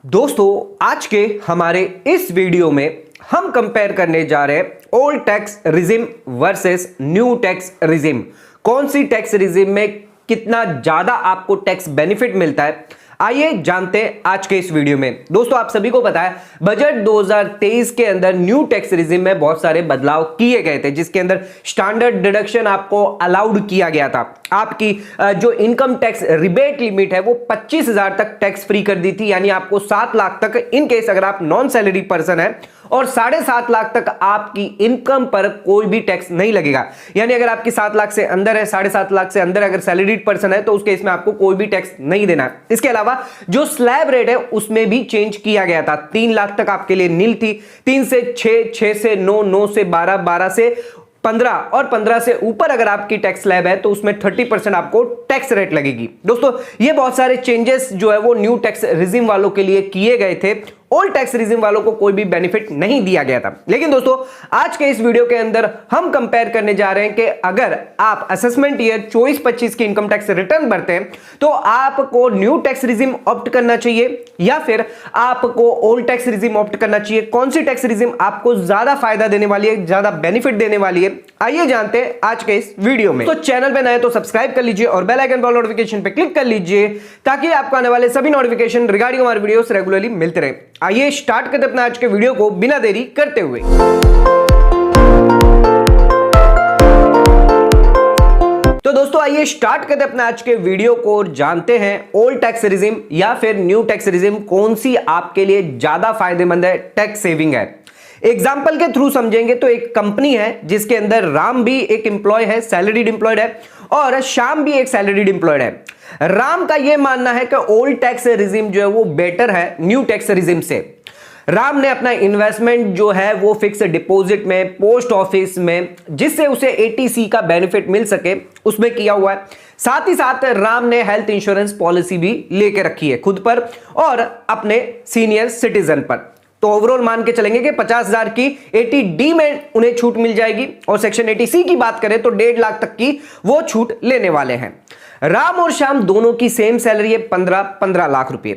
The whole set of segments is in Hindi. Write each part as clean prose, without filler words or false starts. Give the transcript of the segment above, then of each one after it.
दोस्तों आज के हमारे इस वीडियो में हम कंपेयर करने जा रहे हैं old tax regime versus new tax regime. कौन सी टैक्स रिजिम में कितना ज्यादा आपको टैक्स बेनिफिट मिलता है, आइए जानते हैं आज के इस वीडियो में। दोस्तों आप सभी को पता है बजट 2023 के अंदर न्यू टैक्स रिजिम में बहुत सारे बदलाव किए गए थे, जिसके अंदर स्टैंडर्ड डिडक्शन आपको अलाउड किया गया था। आपकी जो इनकम टैक्स रिबेट लिमिट है वो 25,000 तक टैक्स फ्री कर दी थी, यानी आपको 7 लाख तक इन केस अगर आप नॉन सैलरी पर्सन है और 7.5 लाख तक आपकी इनकम पर कोई भी टैक्स नहीं लगेगा। यानी अगर आपकी 7 लाख से अंदर है, 7.5 लाख से अंदर अगर सैलरीड पर्सन है तो उस केस में आपको कोई भी टैक्स नहीं देना है। इसके अलावा जो स्लैब रेट है उसमें भी चेंज किया गया था। 3 लाख तक आपके लिए नील थी, 3 से 6, 6 से 9, 9 से 12, 12 से 15 और 15 से ऊपर अगर आपकी टैक्स स्लैब है तो उसमें 30% आपको टैक्स रेट लगेगी। दोस्तों ये बहुत सारे चेंजेस जो है वो न्यू टैक्स रिजिम वालों के लिए किए गए थे। ओल्ड टैक्स रिजिम वालों को कोई भी बेनिफिट नहीं दिया गया था। लेकिन दोस्तों आज के इस वीडियो के अंदर हम कंपेयर करने जा रहे हैं कि अगर आप असेसमेंट ईयर 24-25 की इनकम टैक्स रिटर्न भरते हैं तो आपको न्यू टैक्स रिजिम ऑप्ट करना चाहिए या फिर आपको ओल्ड टैक्स रिजिम ऑप्ट करना चाहिए। कौन सी टैक्स रिजिम आपको ज्यादा फायदा देने वाली है, ज्यादा बेनिफिट देने वाली है, आइए जानते हैं आज के इस वीडियो में। तो चैनल पे नए तो सब्सक्राइब कर लीजिए और बेल आइकन पर नोटिफिकेशन पे क्लिक कर लीजिए ताकि आपको आने वाले सभी नोटिफिकेशन रिगार्डिंग हमारे वीडियोस रेगुलरली मिलते रहे। आइए स्टार्ट करते अपना आज के वीडियो को बिना देरी करते हुए। तो दोस्तों आइए स्टार्ट करते अपना आज के वीडियो को और जानते हैं ओल्ड टैक्स रिजिम या फिर न्यू टैक्स रिजिम कौन सी आपके लिए ज्यादा फायदेमंद है, टैक्स सेविंग है। एग्जाम्पल के थ्रू समझेंगे तो एक कंपनी है जिसके अंदर राम भी एक एम्प्लॉय है, सैलरीड एम्प्लॉयड है, और श्याम भी एक सैलरीड एम्प्लॉयड है। राम का यह मानना है कि ओल्ड टैक्स रिजिम जो है वो बेटर है न्यू टैक्स रिजिम से। राम ने अपना इन्वेस्टमेंट जो है वो फिक्स डिपॉजिट में, पोस्ट ऑफिस में, जिससे उसे एटीसी का बेनिफिट मिल सके उसमें किया हुआ है। साथ ही साथ राम ने हेल्थ इंश्योरेंस पॉलिसी भी लेके रखी है खुद पर और अपने सीनियर सिटीजन पर। तो ओवरऑल मान के चलेंगे कि 50,000 की 80D में उन्हें छूट मिल जाएगी और सेक्शन 80C की बात करें तो 1.5 लाख तक की वो छूट लेने वाले हैं। राम और श्याम दोनों की सेम सैलरी है 15 लाख रुपए।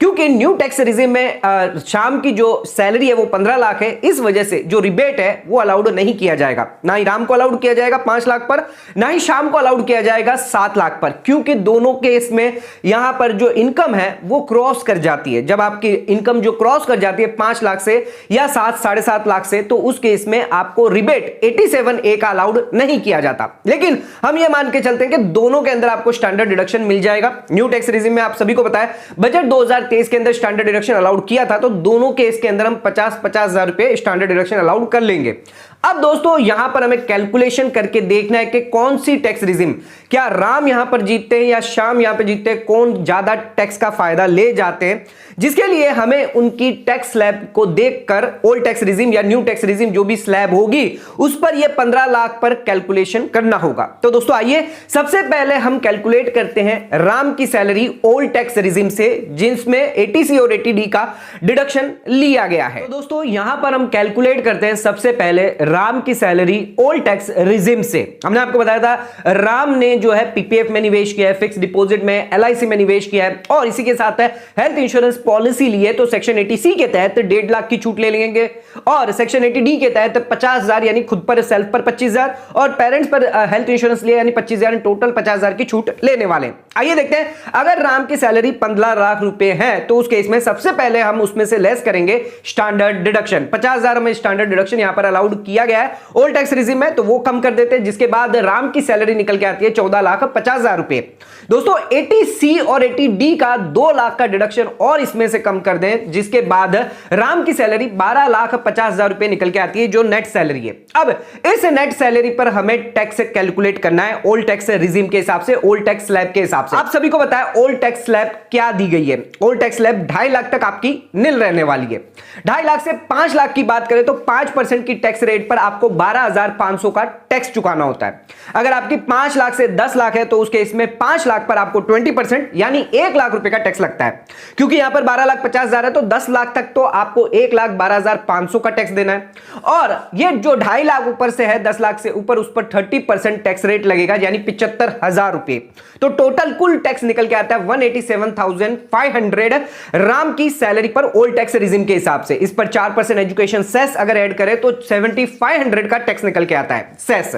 क्योंकि न्यू टैक्स रिजिम में श्याम की जो सैलरी है वो 15 लाख है, इस वजह से जो रिबेट है वो अलाउड नहीं किया जाएगा। ना ही राम को अलाउड किया जाएगा 5 लाख पर, ना ही श्याम को अलाउड किया जाएगा 7 लाख पर, क्योंकि दोनों केस में यहां पर जो इनकम है वो क्रॉस कर जाती है। जब आपकी इनकम जो क्रॉस कर जाती है 5 लाख से या 7-7.5 लाख से, तो उस केस में आपको रिबेट 87A का अलाउड नहीं किया जाता। लेकिन हम ये मान के चलते हैं कि दोनों के अंदर आपको स्टैंडर्ड डिडक्शन मिल जाएगा। न्यू टैक्स रिजिम में आप सभी को पता है बजट 2023 के अंदर स्टैंडर्ड डिडक्शन अलाउड किया था, तो दोनों केस के अंदर हम 50,000 रुपए स्टैंडर्ड डिडक्शन अलाउड कर लेंगे। अब दोस्तों यहां पर हमें कैलकुलेशन करके देखना है कि कौन सी टैक्स रिजिम, क्या राम यहां पर जीतते हैं या श्याम यहां पर जीतते हैं, कौन ज्यादा टैक्स का फायदा ले जाते हैं। जिसके लिए हमें उनकी टैक्स स्लैब को देखकर ओल्ड टैक्स रिजिम या न्यू टैक्स रिजिम जो भी स्लैब होगी उस पर यह 15 लाख पर कैलकुलेशन करना होगा। तो दोस्तों आइए सबसे पहले हम कैलकुलेट करते हैं राम की सैलरी ओल्ड टैक्स रिजिम से, जिसमें एटीसी और एटीडी का डिडक्शन लिया गया है। तो दोस्तों यहां पर हम कैलकुलेट करते हैं सबसे पहले राम की सैलरी ओल्ड टैक्स रिजिम से। हमने आपको बताया था राम ने जो है पीपीएफ में निवेश किया है, फिक्स डिपॉजिट में, एलआईसी में निवेश किया है और इसी के साथ है हेल्थ इंश्योरेंस पॉलिसी लिए, तो सेक्शन 80C के तहत 1.5 लाख की छूट ले लेंगे और सेक्शन 80D के तहत 50,000 यानी खुद पर सेल्फ पर 25,000 और पेरेंट्स पर हेल्थ इंश्योरेंस लिए यानी 25,000, टोटल 50,000 की छूट लेने वाले। आइए देखते हैं अगर राम की सैलरी 15 लाख रुपए है तो उस केस में सबसे पहले हम उसमें से लेस करेंगे स्टैंडर्ड डिडक्शन। 50,000 में स्टैंडर्ड डिडक्शन यहां पर अलाउड किया गया है ओल्ड टैक्स रिजिम में, तो वो कम कर देते हैं, जिसके बाद राम की सैलरी निकल के आती है 14,50,000 रुपए। दोस्तों 80C और 80D का 2 लाख का डिडक्शन और इसमें से कम कर दें, जिसके बाद राम की सैलरी 12,50,000 रुपए निकल के आती है जो नेट सैलरी है। अब इस नेट सैलरी पर हमें टैक्स कैलकुलेट करना है ओल्ड टैक्स रिजिम के हिसाब से, ओल्ड टैक्स स्लैब के हिसाब से। आप सभी को पता है ओल्ड टैक्स स्लैब क्या दी गई है। ओल्ड टैक्स स्लैब 2.5 लाख तक आपकी नील रहने वाली है। 2.5 लाख से 5 लाख की बात करें तो 5% की टैक्स रेट पर आपको 12,500 का टैक्स चुकाना होता है। अगर आपकी 5 लाख से 10 लाख है तो उस केस में 5 लाख पर आपको 20% यानी 1 लाख रुपए का टैक्स लगता है। क्योंकि यहां पर 12,50,000 है तो 10 लाख तक तो आपको 1,12,500 का टैक्स देना है, और ये जो 2.5 लाख ऊपर से है, 10 लाख से ऊपर, उस पर 30% टैक्स रेट लगेगा यानी 75,000 रुपए। तो टोटल कुल टैक्स निकल के आता है 187,500 राम की सैलरी पर ओल्ड टैक्स रिजिम के हिसाब से। इस पर 4% एजुकेशन सेस अगर ऐड करें तो 7,500 का टैक्स निकल के आता है सेस।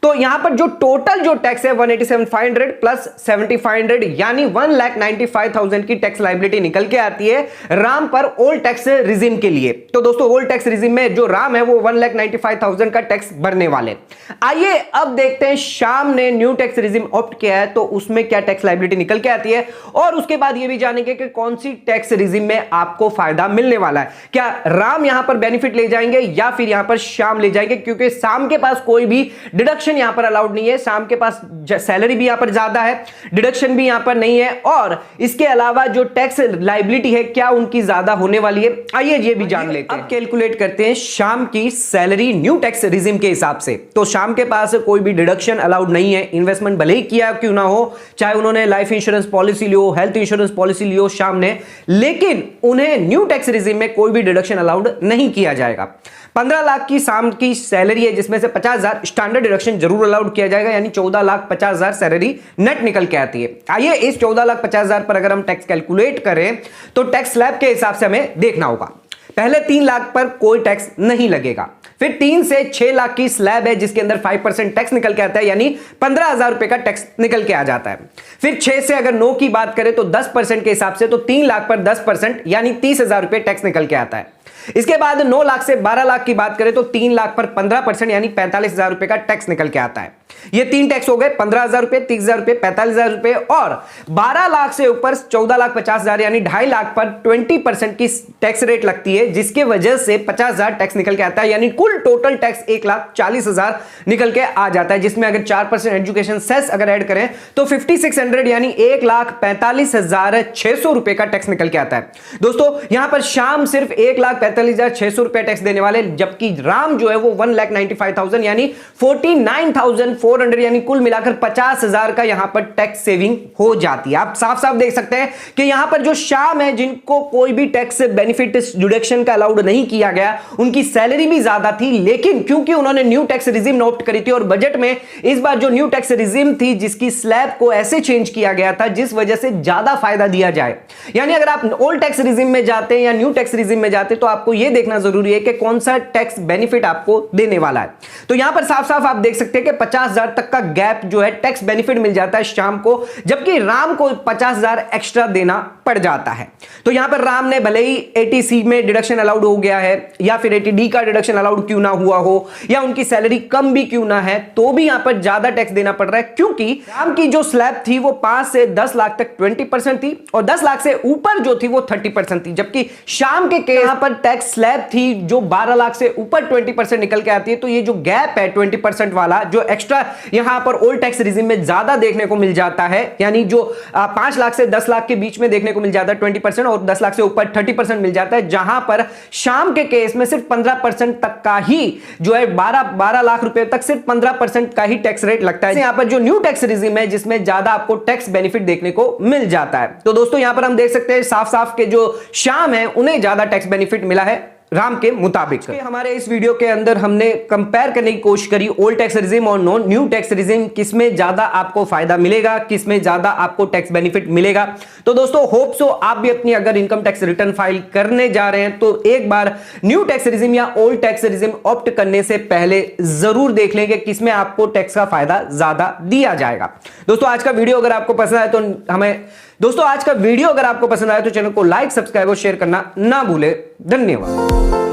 तो यहां पर जो टोटल जो टैक्स है 187,500 प्लस 7,500 यानी 1,95,000 की टैक्स लायबिलिटी निकल के आती है राम पर ओल्ड टैक्स रिजिम के लिए। तो दोस्तों ओल्ड टैक्स रिजिम में जो राम है वो 1,95,000 का टैक्स भरने वाले। आइए अब देखते हैं श्याम ने न्यू टैक्स रिजिम ऑप्ट किया है तो उसमें क्या टैक्स लायबिलिटी निकल के आती है, और उसके बाद ये भी जानेंगे कि कौन सी टैक्स रिजिम में आपको फायदा मिलने वाला है। क्या राम यहां पर बेनिफिट ले जाएंगे या फिर यहां पर श्याम ले जाएंगे, क्योंकि श्याम के पास कोई भी डिडक्शन यहां पर अलाउड नहीं है। शाम के पास सैलरी भी यहां पर ज्यादा है, डिडक्शन भी यहां पर नहीं है, और इसके अलावा जो टैक्स लायबिलिटी है क्या उनकी ज्यादा होने वाली है। आइए ये भी जान लेते हैं। अब कैलकुलेट करते हैं शाम की सैलरी न्यू टैक्स रिजिम के हिसाब से। तो शाम के पास कोई भी डिडक्शन अलाउड नहीं है, इन्वेस्टमेंट भले ही किया क्यों ना हो, चाहे उन्होंने लाइफ इंश्योरेंस पॉलिसी लियो, हेल्थ इंश्योरेंस पॉलिसी लियो शाम ने, लेकिन उन्हें न्यू टैक्स रिजिम में कोई भी डिडक्शन अलाउड नहीं किया जाएगा। 15 लाख की शाम की सैलरी है जिसमें से 50,000 स्टैंडर्ड डिडक्शन जरूर अलाउड किया जाएगा, यानी 14,50,000 सैलरी नेट निकल के आती है। आइए इस 14,50,000 पर अगर हम टैक्स कैलकुलेट करें तो टैक्स स्लैब के हिसाब से हमें देखना होगा। पहले 3 लाख पर कोई टैक्स नहीं लगेगा, फिर 3 से 6 लाख की स्लैब है जिसके अंदर 5% टैक्स निकल के आता है, यानी 15,000 रुपए का टैक्स निकल के आ जाता है। फिर 6 से अगर 9 की बात करें तो 10% के हिसाब से, तो 3 लाख पर 10% यानी 30,000 रुपए टैक्स निकल के आता है। इसके बाद 9 लाख से 12 लाख की बात करें तो 3 लाख पर 15% यानी 45,000 रुपए का टैक्स निकल के आता है। ये 3 टैक्स हो गए, 15,000 रुपए, 30,000 रुपए, 45,000 रुपए, और 12 लाख से ऊपर 14,50,000 यानी 2.5 लाख पर 20% की टैक्स रेट लगती है, जिसके वजह से 50,000 टैक्स निकल के आता है, यानी कुल टोटल टैक्स 1,40,000 निकल के आ जाता है। जिसमें अगर 4% एजुकेशन सेस अगर ऐड करें तो 5,600 यानी 1,45,600 रुपए का टैक्स निकल के आता है। दोस्तों यहां पर शाम सिर्फ 1,45,600 रुपए टैक्स देने वाले, जबकि राम जो है वो 1,95,000 यानी 49,400 यानी कुल मिलाकर 50,000 का यहां पर टैक्स सेविंग हो जाती है। आप साफ साफ देख सकते हैं कि यहां पर जो शाम है जिनको कोई भी टैक्स बेनिफिट डिडक्शन का अलाउड नहीं किया गया, उनकी सैलरी भी ज्यादा थी, लेकिन क्योंकि उन्होंने न्यू टैक्स रिजिम ऑप्ट करी थी और बजट में इस बार जो न्यू टैक्स रिजिम थी जिसकी स्लैब को ऐसे चेंज किया गया था जिस वजह से ज्यादा फायदा दिया जाए। यानी अगर आप ओल्ड टैक्स रिजिम में जाते हैं या न्यू टैक्स रिजिम में जाते तो आपको यह देखना जरूरी है कि कौन सा टैक्स बेनिफिट आपको देने वाला है। तो यहां पर साफ साफ आप देख सकते हैं कि 50,000 तक का गैप जो है टैक्स बेनिफिट मिल जाता है शाम को, जबकि राम को 50,000 एक्स्ट्रा देना पड़ जाता है। तो यहां पर राम ने भले ही 80C में डिडक्शन अलाउड हो गया है या फिर 80D का डिडक्शन अलाउड क्यों ना हुआ हो या उनकी सैलरी कम भी क्यों ना है, तो भी यहां पर ज्यादा टैक्स देना पड़ रहा है, क्योंकि राम की जो स्लैब थी वो 5 से 10 लाख तक 20% थी और 10 लाख से ऊपर जो थी वो 30% थी, जबकि शाम के यहां पर टैक्स स्लैब थी जो 12 लाख से ऊपर 20% निकल के आती है। तो ये जो गैप है 20% वाला जो एक्स्ट्रा यहां पर ओल्ड टैक्स रिजिम में ज्यादा देखने को मिल जाता है, यानी जो 5 लाख से 10 लाख के बीच में देखने को मिल जाता है 20% और 10 लाख से ऊपर 30% मिल जाता है, जहां पर शाम के केस में सिर्फ 15% तक का ही जो है 12 लाख रुपए तक सिर्फ 15% का ही टैक्स रेट लगता है। यहां पर जो न्यू टैक्स रिजिम है जिसमें ज्यादा आपको टैक्स बेनिफिट देखने को मिल जाता है। तो दोस्तों यहां पर हम देख सकते हैं साफ साफ के जो शाम है उन्हें ज्यादा टैक्स बेनिफिट मिला है राम के मुताबिक। हमारे इस वीडियो के अंदर हमने कंपेयर करने की कोशिश करी ओल्ड टैक्स रिजिम और न्यू टैक्स रिजिम, किसमें ज्यादा आपको फायदा मिलेगा, किसमें ज्यादा आपको टैक्स बेनिफिट मिलेगा। तो दोस्तों होप सो आप भी अपनी अगर इनकम टैक्स रिटर्न फाइल करने जा रहे हैं तो एक बार न्यू टैक्स रिजिम या ओल्ड टैक्स रिजिम ऑप्ट करने से पहले जरूर देख लें कि किसमें आपको टैक्स का फायदा ज्यादा दिया जाएगा। दोस्तों आज का वीडियो अगर आपको पसंद आए तो चैनल को लाइक, सब्सक्राइब और शेयर करना ना भूले। धन्यवाद।